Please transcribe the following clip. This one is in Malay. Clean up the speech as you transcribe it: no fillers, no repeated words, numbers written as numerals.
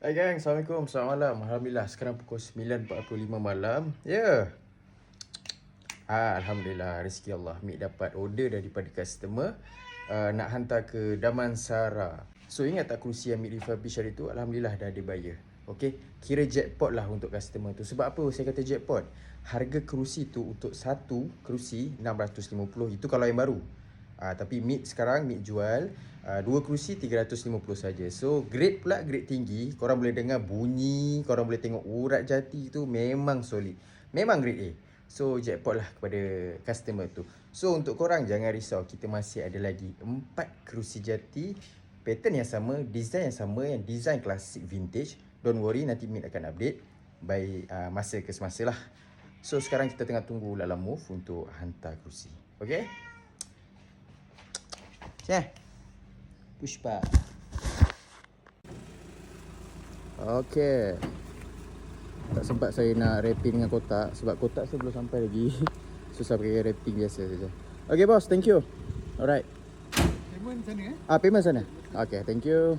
Hai gang, Assalamualaikum, selamat malam. Alhamdulillah, sekarang pukul 9.45 malam. Ya. Alhamdulillah, rezeki Allah. Mik dapat order daripada customer nak hantar ke Damansara. So, ingat tak kerusi yang Mik refurbish hari tu? Alhamdulillah dah ada buyer. Okay, kira jackpot lah untuk customer tu. Sebab apa saya kata jackpot? Harga kerusi tu untuk satu kerusi 650. Itu kalau yang baru. Tapi Mik sekarang Mik jual dua kerusi 350 saja. So grade pula grade tinggi. Korang boleh dengar bunyi, korang boleh tengok urat jati tu memang solid. Memang grade A. So jackpot lah kepada customer tu. So untuk korang jangan risau, kita masih ada lagi 4 kerusi jati, pattern yang sama, design yang sama, yang design klasik vintage. Don't worry, nanti Mik akan update by masa ke semasa lah. So sekarang kita tengah tunggu Lala Move untuk hantar kerusi. Okay? Pushpa. Okay. Tak sempat saya nak wrapping dengan kotak sebab kotak saya belum sampai lagi. Susah pakai wrapping biasa saja. Okay boss, thank you. Alright. Payment sana payment sana. Okay, thank you.